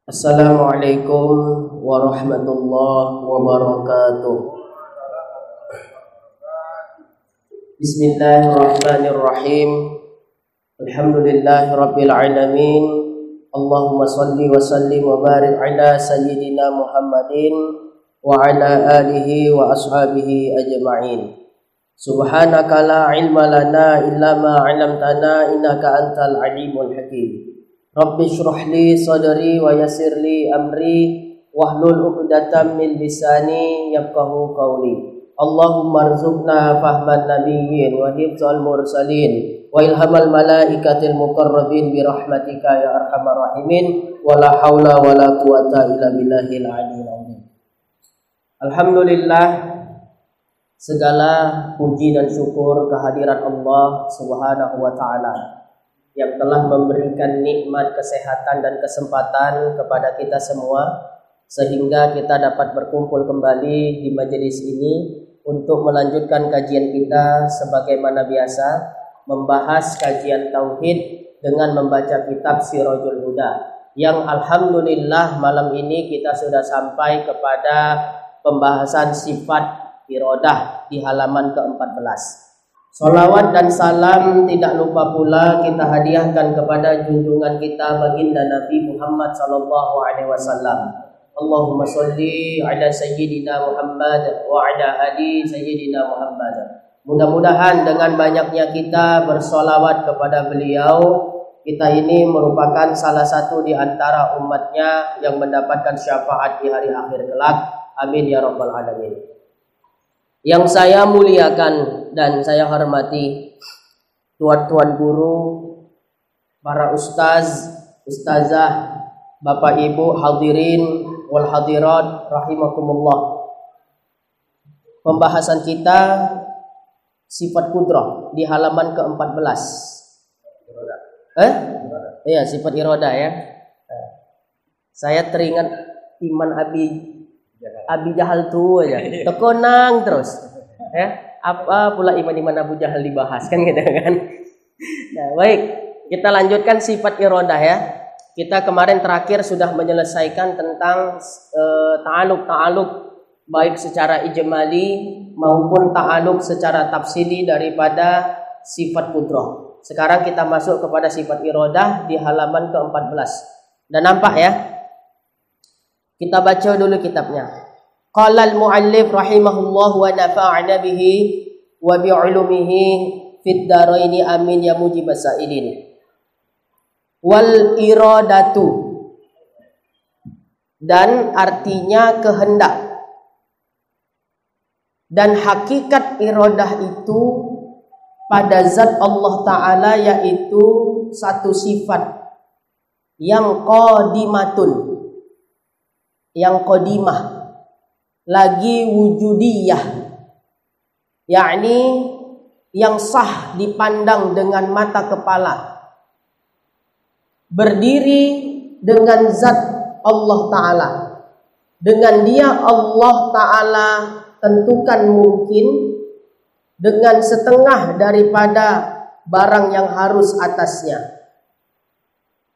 Assalamualaikum warahmatullahi wabarakatuh. Bismillahirrahmanirrahim. Alhamdulillahi rabbil alamin. Allahumma salli wa sallim wa barik ala sayyidina Muhammadin wa ala alihi wa ashabihi ajma'in. Subhanaka la ilma lana illa ma 'allamtana innaka antal alimul hakim. Rabbi shrah li sadri wa yassir li amri wahlul 'uqdatam min lisani yafqahu qawli. Allahumma rzuqna fahman nabiyyin wa hifdzal mursalin wa ilhamal malaikatil muqarrabin bi rahmatika ya arhamar rahimin wa la haula wa la quwata illa billahil aliyyil azim. Alhamdulillah, segala puji dan syukur kehadirat Allah Subhanahu wa taala yang telah memberikan nikmat kesehatan dan kesempatan kepada kita semua sehingga kita dapat berkumpul kembali di majelis ini untuk melanjutkan kajian kita sebagaimana biasa, membahas kajian tauhid dengan membaca kitab Sirajul Huda, yang alhamdulillah malam ini kita sudah sampai kepada pembahasan sifat iradah di halaman ke-14. Salawat dan salam tidak lupa pula kita hadiahkan kepada junjungan kita baginda Nabi Muhammad sallallahu alaihi wasallam. Allahumma sholli ala sayyidina Muhammad wa ala ali sayyidina Muhammad. Mudah-mudahan dengan banyaknya kita bersolawat kepada beliau, kita ini merupakan salah satu di antara umatnya yang mendapatkan syafaat di hari akhir kelak. Amin ya rabbal alamin. Yang saya muliakan dan saya hormati tuan-tuan guru, para ustaz, ustazah, bapak ibu hadirin wal hadirat rahimakumullah. Pembahasan kita sifat kudrah di halaman ke-14. Iya, sifat iradah ya. Saya teringat Iman Abi Jahal tuh aja, tekonang terus, ya. Apa pula iman Abu Jahal dibahas kan gitu kan? Nah, baik, kita lanjutkan sifat iradah ya. Kita kemarin terakhir sudah menyelesaikan tentang ta'aluk baik secara ijmali maupun ta'aluk secara tafsili daripada sifat kudrah. Sekarang kita masuk kepada sifat iradah di halaman ke-14. Dan nampak ya? Kita baca dulu kitabnya. Qala al-muallif rahimahullah wa nafa'ana bihi wa bi'ulumihi fid dharaini amin ya mujibas sa'ilin. Wal iradatu, dan artinya kehendak. Dan hakikat iradah itu pada zat Allah Ta'ala yaitu satu sifat yang qadimatun, yang qadimah, lagi wujudiyah, yakni yang sah dipandang dengan mata kepala, berdiri dengan zat Allah Ta'ala. Dengan dia Allah Ta'ala tentukan mungkin dengan setengah daripada barang yang harus atasnya.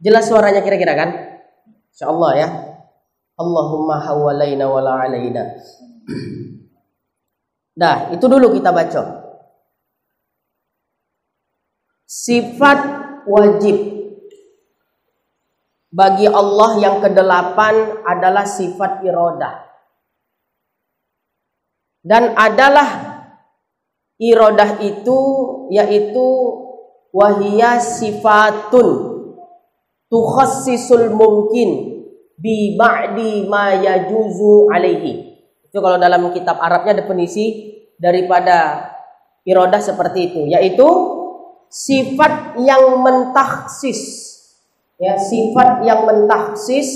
Jelas suaranya kira-kira kan? Insyaallah ya. Allahumma hawalaina wala alaina. Dah, itu dulu kita baca. Sifat wajib bagi Allah yang kedelapan adalah sifat iradah. Dan adalah iradah itu yaitu wahiyya sifatun tukhassisul mungkin bi ba'di ma yajuzu alaihi. Itu kalau dalam kitab Arabnya definisi daripada iradah seperti itu, yaitu sifat yang mentaksis, ya, sifat yang mentaksis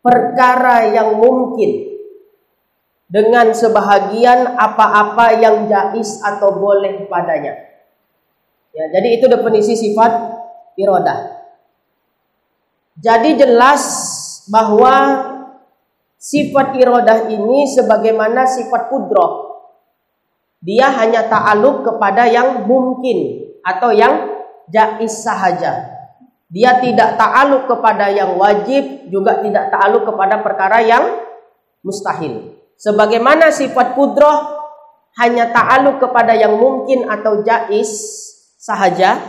perkara yang mungkin dengan sebahagian apa-apa yang jaiz atau boleh padanya. Ya, jadi itu definisi sifat iradah. Jadi jelas bahwa sifat iradah ini sebagaimana sifat kudrah, dia hanya ta'aluk kepada yang mungkin atau yang jaiz sahaja. Dia tidak ta'aluk kepada yang wajib, juga tidak ta'aluk kepada perkara yang mustahil. Sebagaimana sifat kudrah hanya ta'aluk kepada yang mungkin atau jaiz sahaja,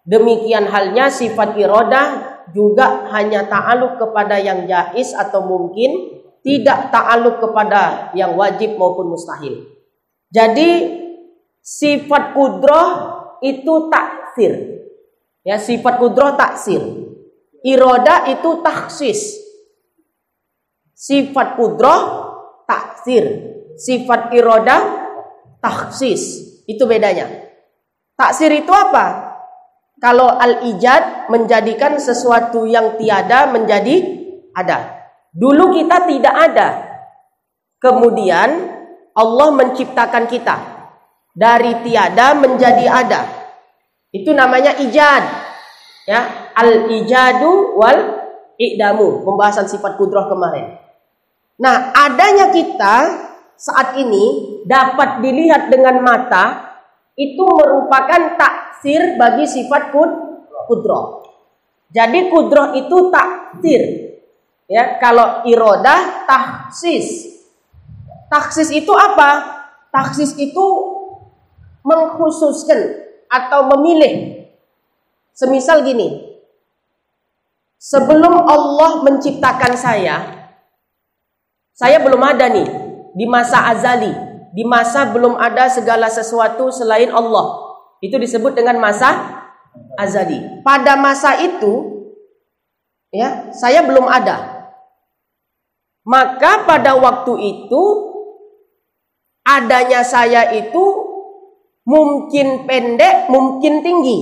demikian halnya sifat iradah juga hanya ta'aluk kepada yang jaiz atau mungkin, tidak ta'aluk kepada yang wajib maupun mustahil. Jadi sifat kudrah itu taksir. Ya, sifat kudrah taksir. Iradah itu takhsis. Sifat kudrah taksir. Sifat iradah takhsis. Itu bedanya. Taksir itu apa? Kalau al-ijad menjadikan sesuatu yang tiada menjadi ada. Dulu kita tidak ada. Kemudian Allah menciptakan kita. Dari tiada menjadi ada. Itu namanya ijad. Ya, al-ijadu wal i'damu. Pembahasan sifat kudrah kemarin. Nah, adanya kita saat ini dapat dilihat dengan mata, itu merupakan taksir bagi sifat kudrah. Jadi kudrah itu taksir. Ya, kalau iradah takhsis. Takhsis itu apa? Takhsis itu mengkhususkan atau memilih. Semisal gini, sebelum Allah menciptakan saya belum ada nih di masa azali, di masa belum ada segala sesuatu selain Allah. Itu disebut dengan masa azali. Pada masa itu, ya, saya belum ada. Maka pada waktu itu adanya saya itu mungkin pendek, mungkin tinggi.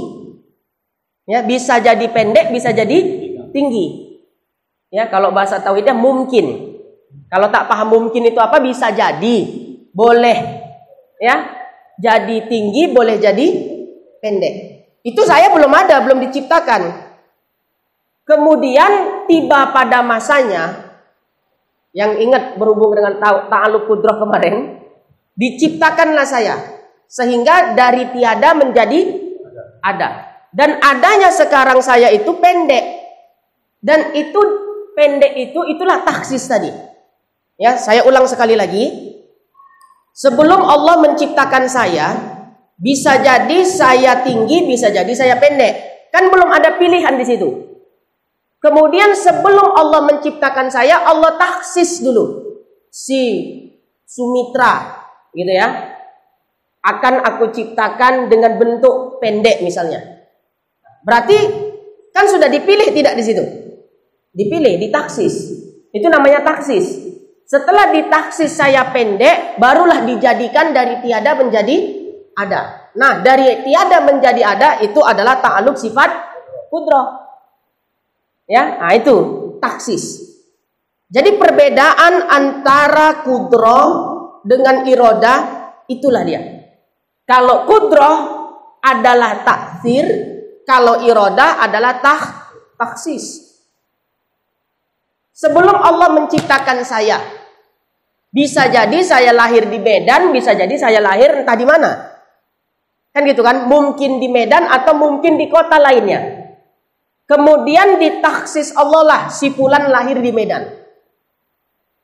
Ya, bisa jadi pendek, bisa jadi tinggi. Ya, kalau bahasa tauhidnya mungkin. Kalau tak paham mungkin itu apa, bisa jadi, boleh. Ya, jadi tinggi, boleh jadi pendek. Itu saya belum ada, belum diciptakan. Kemudian tiba pada masanya, yang ingat berhubung dengan ta'aluk kudrah kemarin, diciptakanlah saya. Sehingga dari tiada menjadi ada. Dan adanya sekarang saya itu pendek. Dan itu pendek itulah takhsis tadi. Ya, saya ulang sekali lagi. Sebelum Allah menciptakan saya, bisa jadi saya tinggi, bisa jadi saya pendek. Kan belum ada pilihan di situ. Kemudian sebelum Allah menciptakan saya, Allah takhsis dulu. Si Sumitra, gitu ya. Akan aku ciptakan dengan bentuk pendek misalnya. Berarti kan sudah dipilih tidak di situ? Dipilih, ditaksis. Itu namanya taksis. Setelah ditaksis saya pendek, barulah dijadikan dari tiada menjadi ada. Nah, dari tiada menjadi ada itu adalah ta'aluk sifat kudrah. Ya, nah itu taksis. Jadi perbedaan antara kudrah dengan iradah itulah dia. Kalau kudrah adalah taksir, kalau iradah adalah taksis. Sebelum Allah menciptakan saya, bisa jadi saya lahir di Medan, bisa jadi saya lahir entah di mana. Kan gitu kan? Mungkin di Medan atau mungkin di kota lainnya. Kemudian ditaksis Allah lah, si fulan lahir di Medan.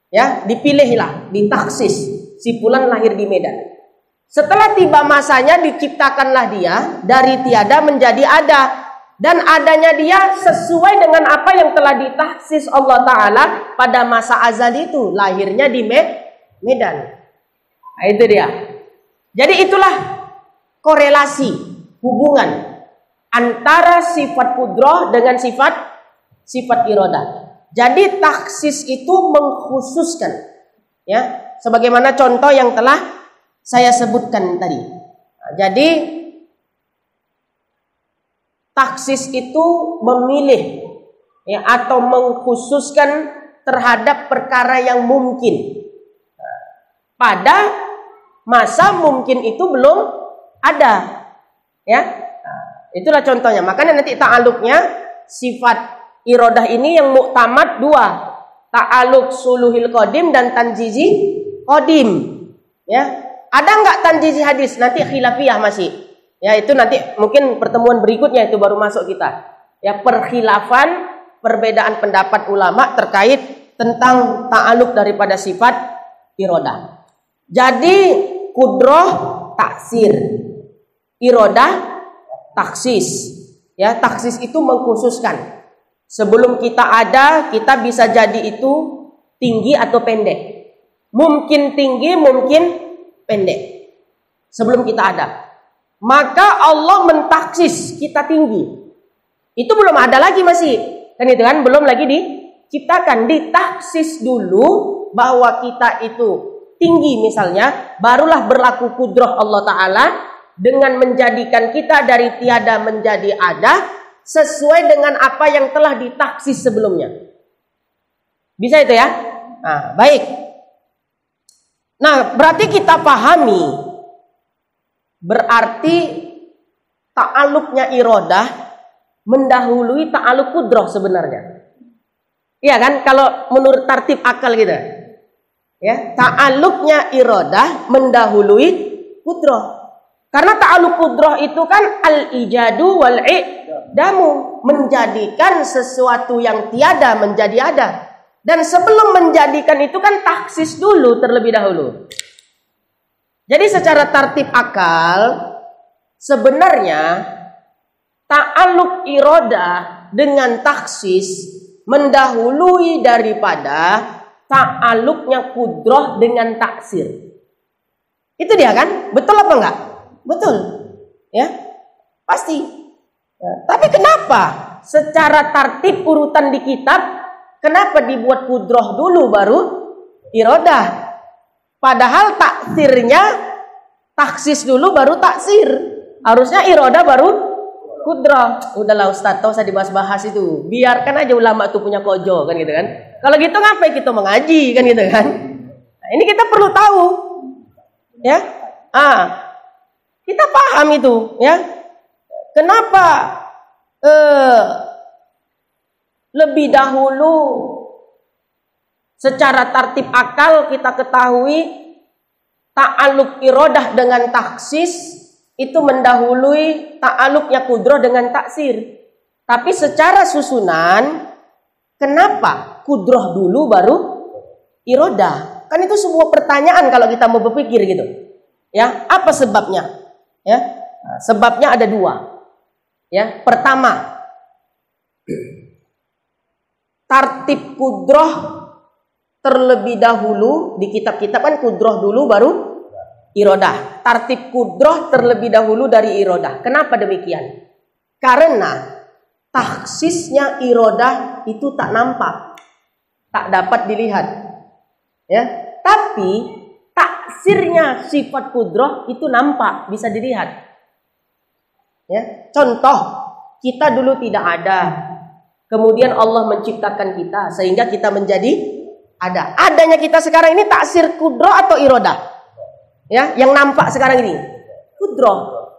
Ya, dipilihlah, ditaksis, si fulan lahir di Medan. Setelah tiba masanya diciptakanlah dia dari tiada menjadi ada. Dan adanya dia sesuai dengan apa yang telah ditaksis Allah Ta'ala pada masa azali itu. Lahirnya di Medan. Nah, itu dia. Jadi itulah korelasi, hubungan antara sifat kudrah dengan sifat iradah. Jadi taksis itu mengkhususkan. Ya, sebagaimana contoh yang telah saya sebutkan tadi. Nah, jadi taksis itu memilih, ya, atau mengkhususkan terhadap perkara yang mungkin. Pada masa mungkin itu belum ada. Ya, nah, itulah contohnya. Makanya nanti ta'aluknya sifat iradah ini yang muktamad dua. Ta'aluk suluhil qadim dan tanjizi qadim. Ya. Ada enggak tanjizi hadis? Nanti khilafiyah masih. Ya, itu nanti mungkin pertemuan berikutnya itu baru masuk kita. ya perkhilafan, perbedaan pendapat ulama terkait tentang ta'aluk daripada sifat iradah. Jadi kudroh taksir, iradah taksis. Ya, taksis itu mengkhususkan. Sebelum kita ada, kita bisa jadi itu tinggi atau pendek. Mungkin tinggi, mungkin pendek. Sebelum kita ada. Maka Allah mentaksis kita tinggi. Itu belum ada lagi masih. Kan itu kan belum lagi diciptakan. Ditaksis dulu bahwa kita itu tinggi misalnya, barulah berlaku kudroh Allah Ta'ala dengan menjadikan kita dari tiada menjadi ada sesuai dengan apa yang telah ditaksis sebelumnya. Bisa itu ya? Nah, baik. Nah, berarti kita pahami, berarti ta'aluknya iradah mendahului ta'aluk kudroh sebenarnya. Iya kan? Kalau menurut tertib akal gitu. Ya, ta'aluknya iradah mendahului kudroh. Karena ta'aluk kudroh itu kan al-ijadu wal-i'damu, menjadikan sesuatu yang tiada menjadi ada. Dan sebelum menjadikan itu kan taksis dulu terlebih dahulu. Jadi secara tertib akal sebenarnya ta'aluk iradah dengan taksis mendahului daripada ta'aluknya kudroh dengan taksir. Itu dia kan? Betul apa enggak? Betul. Ya, pasti. Ya, tapi kenapa secara tertib urutan di kitab kenapa dibuat kudroh dulu baru iradah? Padahal taksirnya taksis dulu baru taksir. Harusnya iradah baru kudroh. Udahlah Ustaz, tak usah dibahas-bahas itu. Biarkan aja ulama itu punya kojo kan gitu kan. Kalau gitu ngapain kita mengaji kan gitu kan? Nah, ini kita perlu tahu. Ya. Kita paham itu, ya. Kenapa lebih dahulu secara tertib akal kita ketahui ta'aluk iradah dengan taksis itu mendahului ta'aluknya kudroh dengan taksir. Tapi secara susunan, kenapa kudroh dulu baru iradah? Kan itu sebuah pertanyaan kalau kita mau berpikir gitu. Ya, apa sebabnya? Ya, nah, sebabnya ada dua. Ya, pertama, tartib kudroh terlebih dahulu di kitab-kitab kan kudroh dulu baru iradah. Tartib kudroh terlebih dahulu dari iradah. Kenapa demikian? Karena taksisnya iradah itu tak nampak, tak dapat dilihat. Ya, tapi taksirnya sifat kudroh itu nampak, bisa dilihat. Ya, contoh, kita dulu tidak ada. Kemudian Allah menciptakan kita sehingga kita menjadi ada. Adanya kita sekarang ini taksir kudroh atau iradah? Ya, yang nampak sekarang ini kudroh.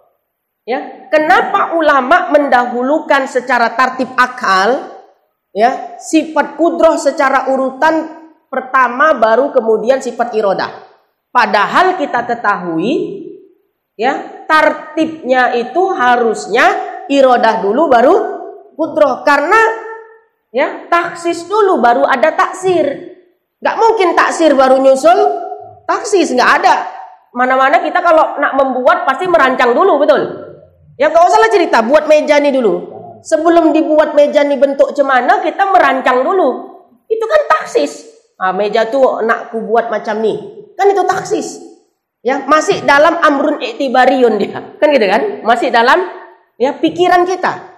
Ya, kenapa ulama mendahulukan secara tertib akal ya sifat kudroh secara urutan pertama baru kemudian sifat iradah? Padahal kita ketahui ya tertibnya itu harusnya iradah dulu baru kudroh, karena ya taksis dulu baru ada taksir. Gak mungkin taksir baru nyusul taksis, gak ada. Mana-mana kita kalau nak membuat pasti merancang dulu, betul? Ya gak usah lah cerita, buat meja nih dulu. Sebelum dibuat meja nih bentuk cemana, kita merancang dulu. Itu kan taksis. Meja tuh nak ku buat macam nih. Kan itu taksis. Ya, masih dalam amrun i'tibariyun dia. Kan gitu kan? Masih dalam ya pikiran kita.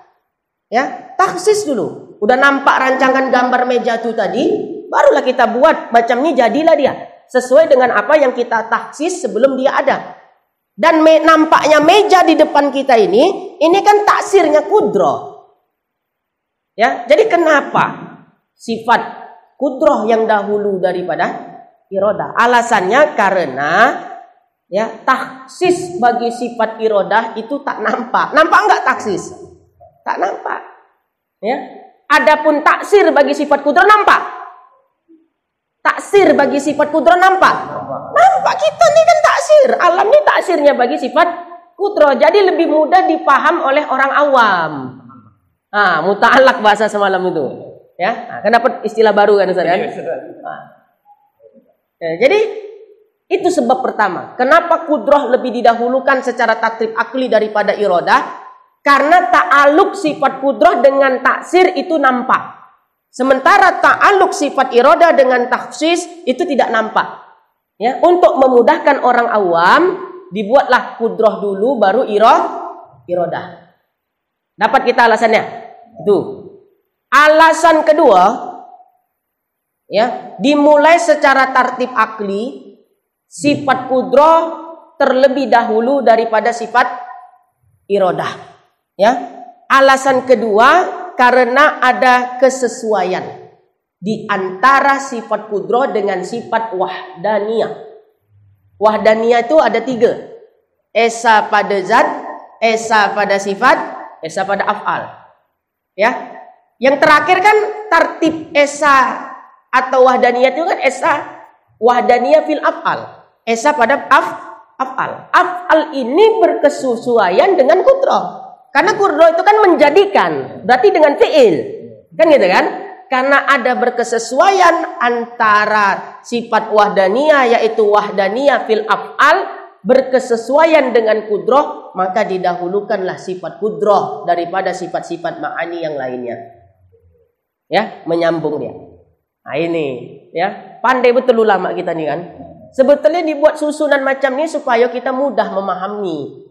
Ya, taksis dulu. Udah nampak rancangan gambar meja tuh tadi, barulah kita buat macam ini, jadilah dia sesuai dengan apa yang kita taksis sebelum dia ada. Dan nampaknya meja di depan kita ini kan taksirnya kudroh. Ya, jadi kenapa sifat kudroh yang dahulu daripada iradah? Alasannya karena ya taksis bagi sifat iradah itu tak nampak. Nampak enggak taksis? Tak nampak. Ya. Adapun taksir bagi sifat kudroh nampak. Taksir bagi sifat kudroh nampak? Nampak, kita ini kan taksir. Alam ini taksirnya bagi sifat kudroh. Jadi lebih mudah dipaham oleh orang awam. Muta'alaq bahasa semalam itu. Ya, kenapa istilah baru kan Ustaz kan? Jadi itu sebab pertama. Kenapa kudrah lebih didahulukan secara takrib akli daripada iradah? Karena ta'aluk sifat kudrah dengan taksir itu nampak. Sementara ta'aluk sifat iradah dengan takhsis itu tidak nampak. Ya, untuk memudahkan orang awam dibuatlah kudrah dulu baru iradah. Dapat kita alasannya? Itu. Alasan kedua, ya, dimulai secara tartib akli, sifat kudrah terlebih dahulu daripada sifat iradah. Ya. Alasan kedua, karena ada kesesuaian di antara sifat kudrah dengan sifat wahdaniyah. Wahdaniyah itu ada 3. Esa pada zat, esa pada sifat, esa pada af'al. Ya. Yang terakhir kan tartib esa atau wahdaniyah itu kan esa wahdaniyah fil af'al. Esa pada af'al. Af'al ini berkesesuaian dengan kudrah. Karena kudrah itu kan menjadikan, berarti dengan fi'il. Kan gitu kan? Karena ada berkesesuaian antara sifat wahdaniyah yaitu wahdaniyah fil af'al berkesesuaian dengan kudrah, maka didahulukanlah sifat kudrah daripada sifat-sifat ma'ani yang lainnya. Ya, menyambung dia. Nah ini, ya, pandai betul ulama kita nih kan. Sebetulnya dibuat susunan macam ini supaya kita mudah memahami.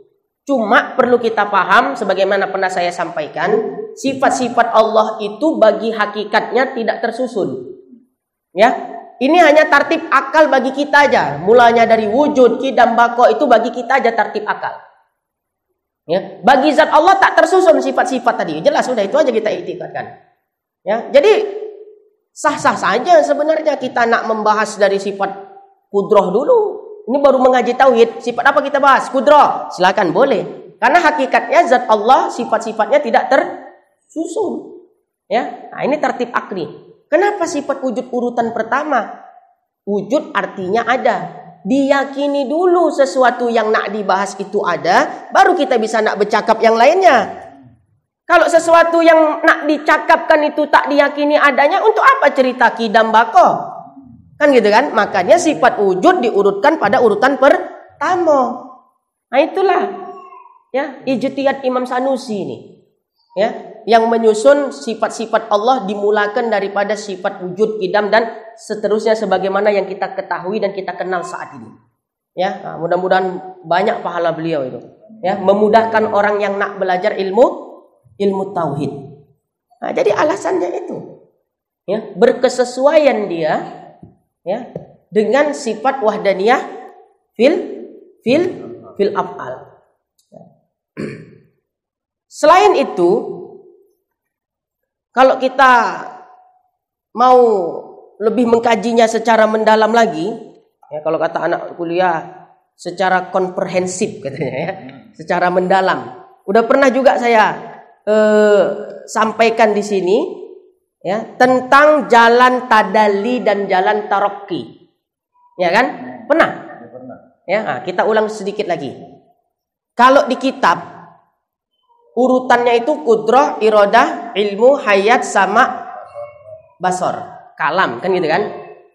Cuma perlu kita paham, sebagaimana pernah saya sampaikan, sifat-sifat Allah itu bagi hakikatnya tidak tersusun. Ya, ini hanya tartib akal bagi kita aja. Mulanya dari wujud, qidam, baqa itu bagi kita aja tartib akal. Ya, bagi zat Allah tak tersusun sifat-sifat tadi. Jelas sudah itu aja kita iktikadkan. Ya, jadi sah-sah saja sebenarnya kita nak membahas dari sifat kudrah dulu. Ini baru mengaji tauhid, sifat apa kita bahas? Kudrah. Silakan boleh. Karena hakikatnya zat Allah sifat-sifatnya tidak tersusun. Ya. Nah, ini tertib akli. Kenapa sifat wujud urutan pertama? Wujud artinya ada. Diyakini dulu sesuatu yang nak dibahas itu ada, baru kita bisa nak bercakap yang lainnya. Kalau sesuatu yang nak dicakapkan itu tak diyakini adanya, untuk apa cerita qidam baqa? Kan gitu kan? Makanya sifat wujud diurutkan pada urutan pertama. Nah itulah ya ijtihad Imam Sanusi ini. Ya, yang menyusun sifat-sifat Allah dimulakan daripada sifat wujud, qidam dan seterusnya sebagaimana yang kita ketahui dan kita kenal saat ini. Ya, nah, mudah-mudahan banyak pahala beliau itu. Ya, memudahkan orang yang nak belajar ilmu tauhid. Nah, jadi alasannya itu. Ya, berkesesuaian dia ya dengan sifat wahdaniyah fil af'al. Selain itu, kalau kita mau lebih mengkajinya secara mendalam lagi, ya kalau kata anak kuliah secara komprehensif katanya ya, secara mendalam. Udah pernah juga saya sampaikan di sini. Ya, tentang jalan tadalli dan jalan tarokki. Ya kan? Pernah? Ya, nah, kita ulang sedikit lagi. Kalau di kitab urutannya itu kudrah, iradah, ilmu, hayat sama basor. Kalam kan gitu kan?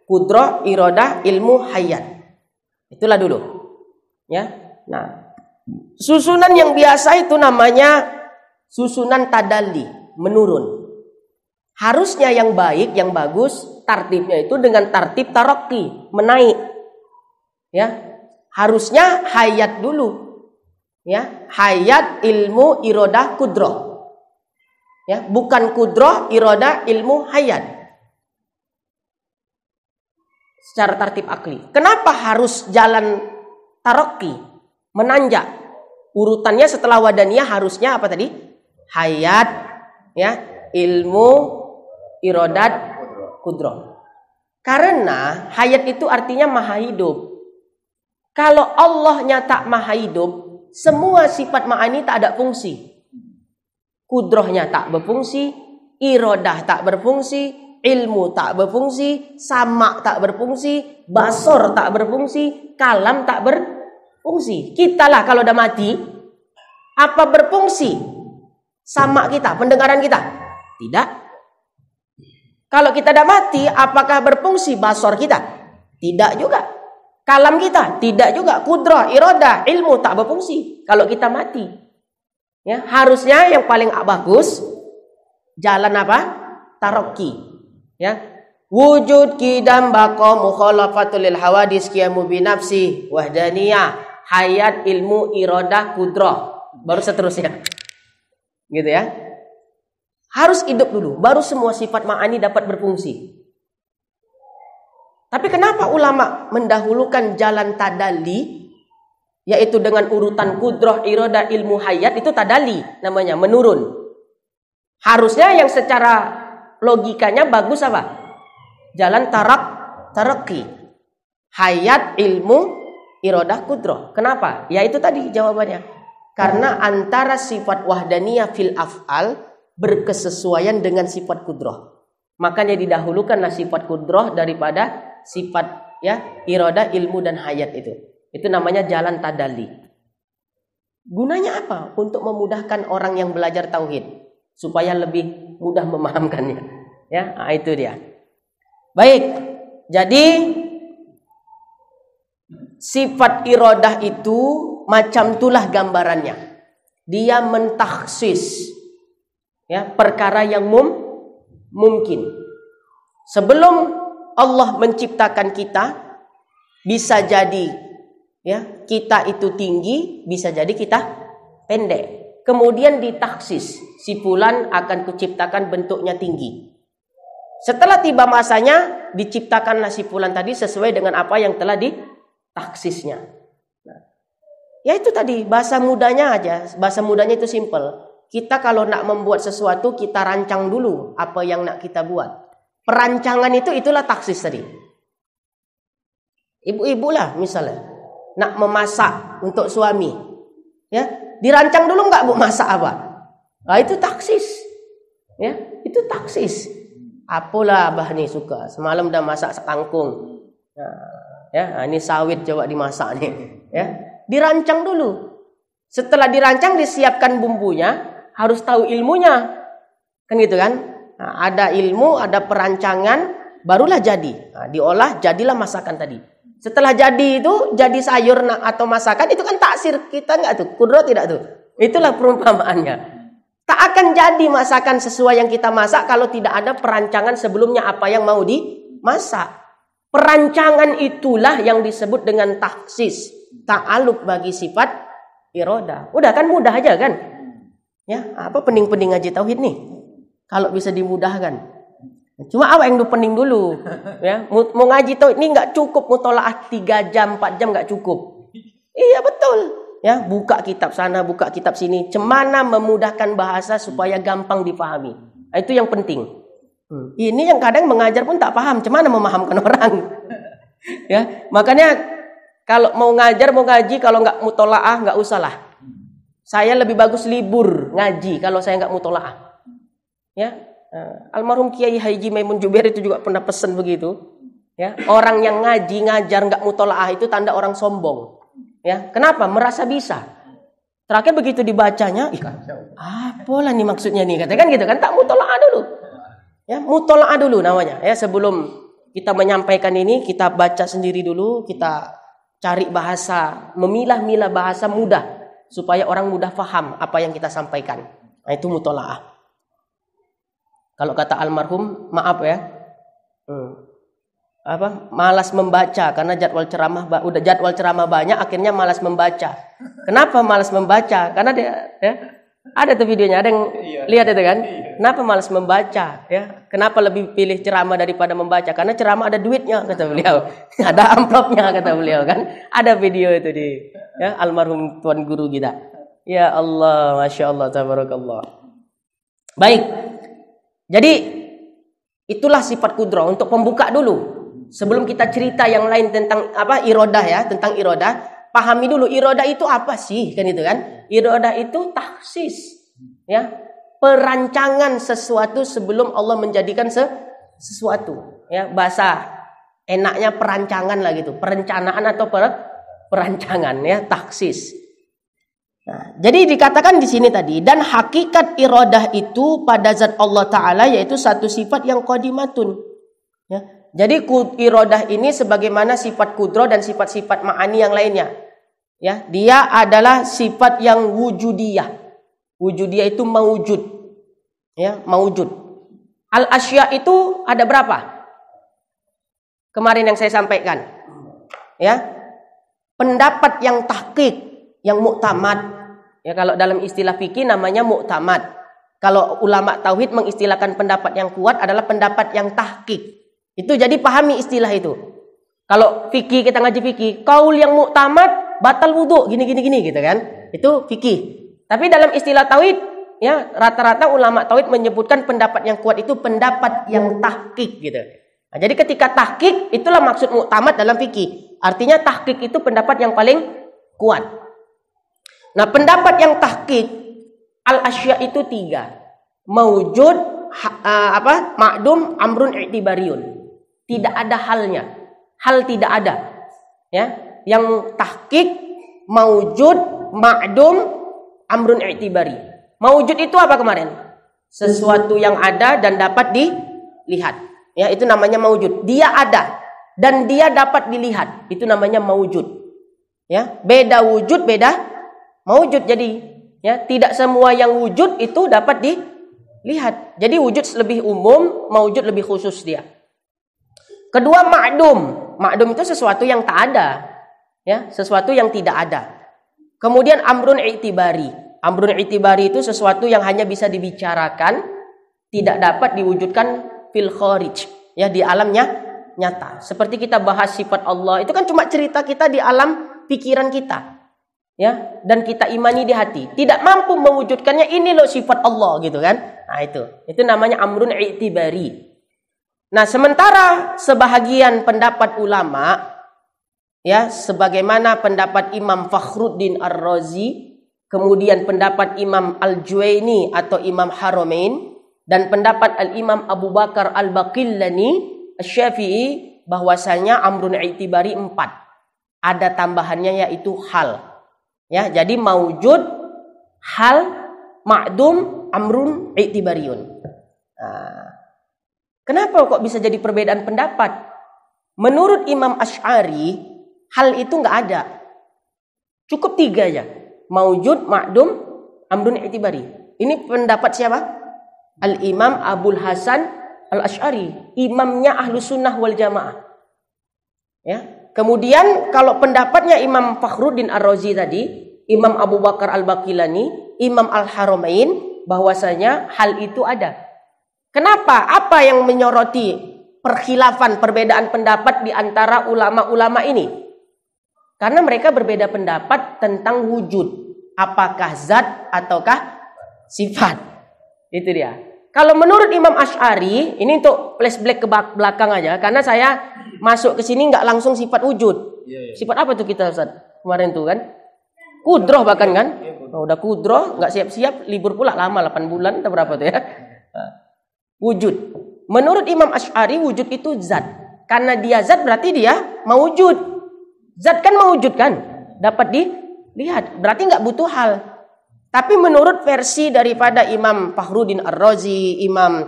Kudrah, iradah, ilmu, hayat. Itulah dulu. Ya. Nah, susunan yang biasa itu namanya susunan tadalli, menurun. Harusnya yang baik, yang bagus, tartibnya itu dengan tartib tarokki, menaik. Ya, harusnya hayat dulu. Ya, hayat, ilmu, iradah, kudrah. Ya, bukan kudrah, iradah, ilmu, hayat. Secara tartib akli. Kenapa harus jalan tarokki, menanjak? Urutannya setelah wadaniyah harusnya apa tadi? Hayat, ya, ilmu, iradat, kudrah. Karena hayat itu artinya maha hidup. Kalau Allahnya tak maha hidup, semua sifat ma'ani tak ada fungsi. Kudrahnya tak berfungsi, iradah tak berfungsi, ilmu tak berfungsi, sama tak berfungsi, basor tak berfungsi, kalam tak berfungsi. Kita lah kalau udah mati, apa berfungsi? Sama kita, pendengaran kita? Tidak. Kalau kita tidak mati, apakah berfungsi basor kita? Tidak juga. Kalam kita? Tidak juga. Kudrah, iradah, ilmu tak berfungsi kalau kita mati. Ya, harusnya yang paling bagus jalan apa? Tarakki. Ya. Wujud qidam baqa mukhalafatul lil hawadis qiyamu bi nafsi wahdaniyah hayat ilmu iradah kudrah baru seterusnya. Gitu ya. Harus hidup dulu baru semua sifat ma'ani dapat berfungsi. Tapi kenapa ulama mendahulukan jalan tadalli yaitu dengan urutan kudrah iradah ilmu hayat itu tadalli namanya menurun. Harusnya yang secara logikanya bagus apa? Jalan tarakki. Hayat, ilmu, iradah, kudrah. Kenapa? Ya itu tadi jawabannya. Karena antara sifat wahdaniyah fil af'al berkesesuaian dengan sifat kudrah. Makanya didahulukanlah sifat kudrah daripada sifat ya iradah, ilmu dan hayat itu. Itu namanya jalan tadalli. Gunanya apa? Untuk memudahkan orang yang belajar tauhid supaya lebih mudah memahamkannya. Ya, itu dia. Baik, jadi sifat iradah itu macam itulah gambarannya. Dia mentakhsis ya perkara yang mungkin. Sebelum Allah menciptakan kita, bisa jadi ya kita itu tinggi, bisa jadi kita pendek. Kemudian ditaksis, si fulan akan kuciptakan bentuknya tinggi. Setelah tiba masanya, diciptakanlah si fulan tadi sesuai dengan apa yang telah ditaksisnya. Nah, ya itu tadi, bahasa mudanya aja. Bahasa mudanya itu simple. Kita kalau nak membuat sesuatu, kita rancang dulu apa yang nak kita buat. Perancangan itulah taksis tadi. Ibu-ibu lah misalnya, nak memasak untuk suami. Ya, dirancang dulu nggak bu masak apa? Nah, itu taksis. Ya, itu taksis. Apalah abah nih suka. Semalam udah masak kangkung. Nah, ya, ini sawit coba dimasak nih. Ya, dirancang dulu. Setelah dirancang disiapkan bumbunya, harus tahu ilmunya. Kan gitu kan? Nah, ada ilmu, ada perancangan, barulah jadi. Nah, diolah, jadilah masakan tadi. Setelah jadi itu, jadi sayur atau masakan itu kan taksir kita nggak tuh? Kudrah tidak tuh? Itulah perumpamaannya. Tak akan jadi masakan sesuai yang kita masak kalau tidak ada perancangan sebelumnya apa yang mau dimasak. Perancangan itulah yang disebut dengan taksis, ta'alluq bagi sifat iradah. Udah kan mudah aja kan? Ya, apa pening-pening ngaji tauhid nih? Kalau bisa dimudahkan. Cuma apa yang pening dulu? Ya, mau ngaji tauhid ini nggak cukup mutolaah 3 jam, 4 jam nggak cukup. Iya betul. Ya, buka kitab sana, buka kitab sini. Cemana memudahkan bahasa supaya gampang dipahami. Nah, itu yang penting. Ini yang kadang mengajar pun tak paham. Cemana memahamkan orang. Ya, makanya kalau mau ngajar, mau ngaji, kalau nggak mutolaah nggak usah lah. Saya lebih bagus libur ngaji kalau saya nggak mutolaah. Ya, almarhum Kiai Haji Maimun Jubair itu juga pernah pesan begitu. Ya, orang yang ngaji ngajar nggak mutolaah itu tanda orang sombong. Ya, kenapa? Merasa bisa. Terakhir begitu dibacanya, apalah nih maksudnya nih, katakan gitu kan, tak mutolaah dulu. Ya, mutolaah dulu namanya. Ya, sebelum kita menyampaikan ini, kita baca sendiri dulu, kita cari bahasa, memilah-milah bahasa mudah supaya orang mudah paham apa yang kita sampaikan. Nah, itu mutolaah. Kalau kata almarhum, maaf ya. Malas membaca karena jadwal ceramah banyak, akhirnya malas membaca. Kenapa malas membaca? Karena dia ya, ada tuh videonya, ada yang lihat itu kan? Kenapa malas membaca? Ya, kenapa lebih pilih ceramah daripada membaca? Karena ceramah ada duitnya kata beliau, ada amplopnya kata beliau kan? Ada video itu di ya, almarhum tuan guru kita. Ya Allah, masya Allah, tabarakallah. Baik, jadi itulah sifat kudrah untuk pembuka dulu. Sebelum kita cerita yang lain tentang iradah ya, tentang iradah, pahami dulu iradah itu apa sih, kan itu kan? Iradah itu taksis, ya, perancangan sesuatu sebelum Allah menjadikan sesuatu, ya, bahasa enaknya perancangan lah gitu, perencanaan atau perancangan ya, taksis. Nah, jadi dikatakan di sini tadi, dan hakikat iradah itu pada zat Allah Ta'ala yaitu satu sifat yang qadimatun. Ya. Jadi iradah ini sebagaimana sifat kudro dan sifat-sifat ma'ani yang lainnya. Ya, dia adalah sifat yang wujudiyah. Wujudiyah itu mawujud. Ya, mawujud. Al-asya itu ada berapa? Kemarin yang saya sampaikan. Ya. Pendapat yang tahqiq, yang muktamad. Ya, kalau dalam istilah fikih namanya muktamad. Kalau ulama tauhid mengistilahkan pendapat yang kuat adalah pendapat yang tahqiq. Itu jadi pahami istilah itu. Kalau fikih kita ngaji fikih, qaul yang muktamad batal wudu gini gitu kan. Itu fikih. Tapi dalam istilah tauhid ya rata-rata ulama tauhid menyebutkan pendapat yang kuat itu pendapat yang tahqiq gitu. Nah, jadi ketika tahqiq itulah maksud muktamad dalam fikih. Artinya tahqiq itu pendapat yang paling kuat. Nah, pendapat yang tahqiq al-asya itu 3. Mawujud, ma'dum, amrun, i'tibariun. Tidak ada halnya. Hal tidak ada. Ya, yang tahqiq, mawujud, ma'dum, amrun, i'tibari. Mawujud itu apa kemarin? Sesuatu yang ada dan dapat dilihat. Ya, itu namanya mawujud. Dia ada dan dia dapat dilihat. Itu namanya mawujud. Ya, beda wujud, beda mawujud. Jadi ya tidak semua yang wujud itu dapat dilihat. Jadi wujud lebih umum, mawujud lebih khusus dia. Kedua ma'dum. Ma'dum itu sesuatu yang tak ada. Ya, sesuatu yang tidak ada. Kemudian amrun i'tibari. Amrun i'tibari itu sesuatu yang hanya bisa dibicarakan, tidak dapat diwujudkan fil kharij. Ya, di alamnya nyata. Seperti kita bahas sifat Allah, itu kan cuma cerita kita di alam pikiran kita. Ya, dan kita imani di hati, tidak mampu mewujudkannya. Ini loh sifat Allah gitu kan. Nah, itu namanya amrun i'tibari. Nah, sementara sebahagian pendapat ulama ya sebagaimana pendapat Imam Fakhruddin Ar-Razi, kemudian pendapat Imam Al-Juwaini atau Imam Haramain, dan pendapat Al-Imam Abu Bakar Al-Baqillani Asy-Syafi'i, bahwasanya amrun i'tibari 4. Ada tambahannya yaitu hal. Ya, jadi mawujud, hal, ma'dum, amrun, i'tibariun. Nah, kenapa kok bisa jadi perbedaan pendapat? Menurut Imam Asy'ari, hal itu nggak ada. Cukup 3 aja. Mawujud, ma'dum, amrun, i'tibari. Ini pendapat siapa? Al-Imam Abul Hasan Al-Asy'ari, imamnya Ahlus Sunnah wal Jamaah. Ya. Kemudian kalau pendapatnya Imam Fakhruddin Ar-Razi tadi, Imam Abu Bakar Al-Baqillani, Imam Al-Haramain, bahwasanya hal itu ada. Kenapa? Apa yang menyoroti perkhilafan, perbedaan pendapat di antara ulama-ulama ini? Karena mereka berbeda pendapat tentang wujud. Apakah zat ataukah sifat? Itu dia. Kalau menurut Imam Asy'ari, ini untuk flashback ke belakang aja, karena saya masuk ke sini nggak langsung sifat wujud. Sifat apa tuh kita Ustaz? Kemarin tuh kan kudroh bahkan kan. Oh, udah kudroh, nggak siap-siap, libur pula lama 8 bulan atau berapa tuh ya. Wujud. Menurut Imam Asy'ari wujud itu zat. Karena dia zat berarti dia mawujud. Zat kan mawujud kan, dapat dilihat. Berarti nggak butuh hal. Tapi menurut versi daripada Imam Fakhruddin Ar-Razi, Imam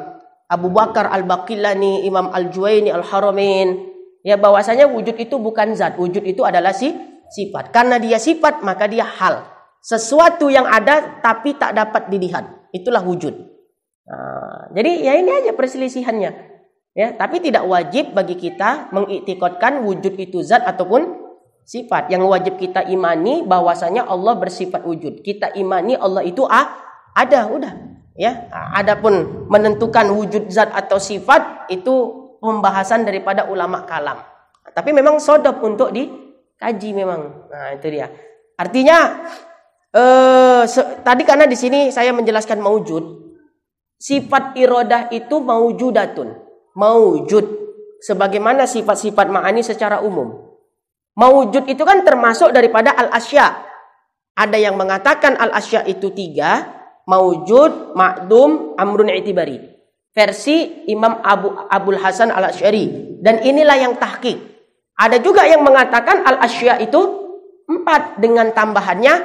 Abu Bakar Al-Baqillani, Imam Al-Juwaini Al-Haramain, ya bahwasanya wujud itu bukan zat, wujud itu adalah sifat. Karena dia sifat, maka dia hal. Sesuatu yang ada tapi tak dapat dilihat. Itulah wujud. Nah, jadi ya ini aja perselisihannya. Ya, tapi tidak wajib bagi kita mengiktikadkan wujud itu zat ataupun sifat. Yang wajib kita imani bahwasanya Allah bersifat wujud. Kita imani Allah itu ada, udah. Ya, adapun menentukan wujud zat atau sifat itu pembahasan daripada ulama kalam. Tapi memang sodop untuk dikaji memang. Nah, itu dia. Artinya tadi karena di sini saya menjelaskan maujud, sifat iradah itu maujudatun, maujud sebagaimana sifat-sifat ma'ani secara umum. Maujud itu kan termasuk daripada al-asya. Ada yang mengatakan al-asya itu 3, maujud, ma'dum, amrun i'tibari. Versi Imam Abul Hasan Al-Asy'ari. Dan inilah yang tahqiq. Ada juga yang mengatakan al-asya itu 4 dengan tambahannya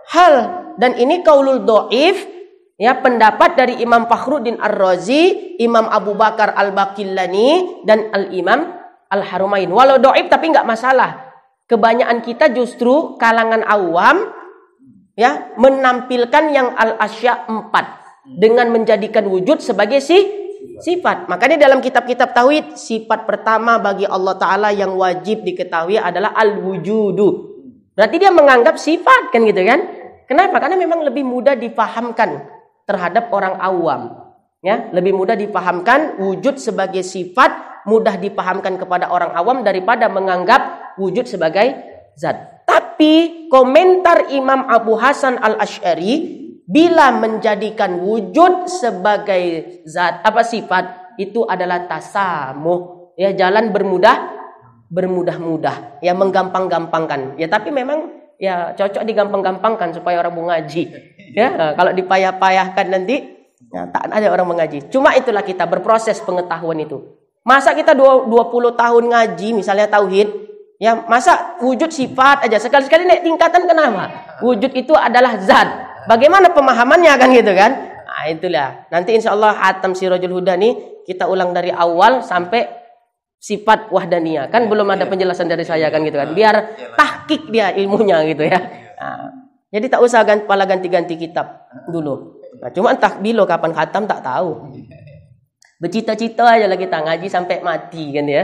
hal. dan ini qaulul dhaif, ya, pendapat dari Imam Fakhruddin Ar-Razi, Imam Abu Bakar Al-Baqillani, dan Al-Imam Al-Harumain. Walau dhaif tapi nggak masalah. Kebanyakan kita justru kalangan awam, ya, menampilkan yang al-asya 4 dengan menjadikan wujud sebagai sifat. Makanya dalam kitab-kitab tauhid, sifat pertama bagi Allah Ta'ala yang wajib diketahui adalah al-wujudu. Berarti dia menganggap sifat, kan gitu kan? Kenapa? Karena memang lebih mudah dipahamkan terhadap orang awam, ya, lebih mudah dipahamkan wujud sebagai sifat, mudah dipahamkan kepada orang awam daripada menganggap wujud sebagai zat. Tapi komentar Imam Abu Hasan Al-Asy'ari, bila menjadikan wujud sebagai zat sifat, itu adalah tasamuh, ya, jalan bermudah-mudah, ya, menggampang-gampangkan. Ya, tapi memang ya cocok digampang-gampangkan supaya orang mau ngaji. Ya, kalau dipayah-payahkan nanti ya, tak ada orang mengaji. Cuma itulah kita berproses pengetahuan itu. Masa kita 20 tahun ngaji misalnya tauhid, ya, masa wujud sifat aja, sekali-sekali naik tingkatan, kenapa? Wujud itu adalah zat. Bagaimana pemahamannya, kan gitu kan? Nah, itulah. Nanti insyaallah Hatam Sirajul Huda nih kita ulang dari awal sampai sifat wahdaniyah. Kan belum ada penjelasan dari saya, kan gitu kan. Biar tahqiq dia ilmunya gitu ya. Nah, jadi tak usah ganti-ganti kitab dulu. Nah, cuma entah bilo kapan khatam tak tahu. Bercita-cita aja lah kita ngaji sampai mati, kan ya.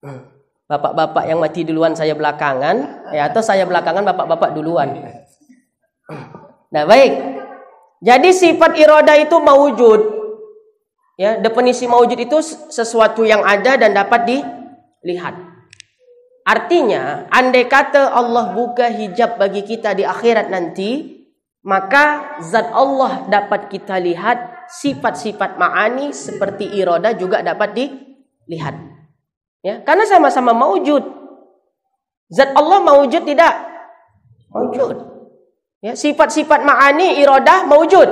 Nah, bapak-bapak yang mati duluan saya belakangan, ya, atau saya belakangan bapak-bapak duluan. Nah, baik. Jadi sifat iradah itu maujud. Ya, definisi maujud itu sesuatu yang ada dan dapat dilihat. Artinya, andai kata Allah buka hijab bagi kita di akhirat nanti, maka zat Allah dapat kita lihat, sifat-sifat ma'ani seperti iradah juga dapat dilihat. Ya, karena sama-sama maujud. Zat Allah maujud tidak? Maujud. Ya, sifat-sifat ma'ani iradah maujud.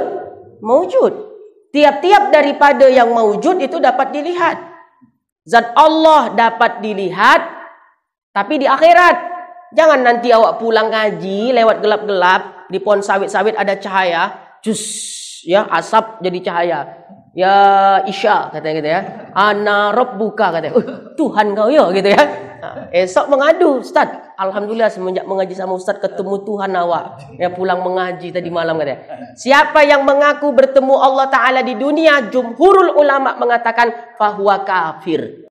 Maujud. Tiap-tiap daripada yang maujud itu dapat dilihat. Zat Allah dapat dilihat, tapi di akhirat. Jangan nanti awak pulang ngaji lewat gelap-gelap, di pohon sawit-sawit ada cahaya, jus, ya, asap jadi cahaya. Ya Isya katanya gitu ya. Ana rabbuka katanya. Tuhan kau ya gitu ya. Nah, esok mengadu, Ustaz. Alhamdulillah semenjak mengaji sama Ustaz ketemu Tuhan awak. Ya, pulang mengaji tadi malam katanya. Siapa yang mengaku bertemu Allah Ta'ala di dunia, jumhurul ulama mengatakan fahuwa kafir.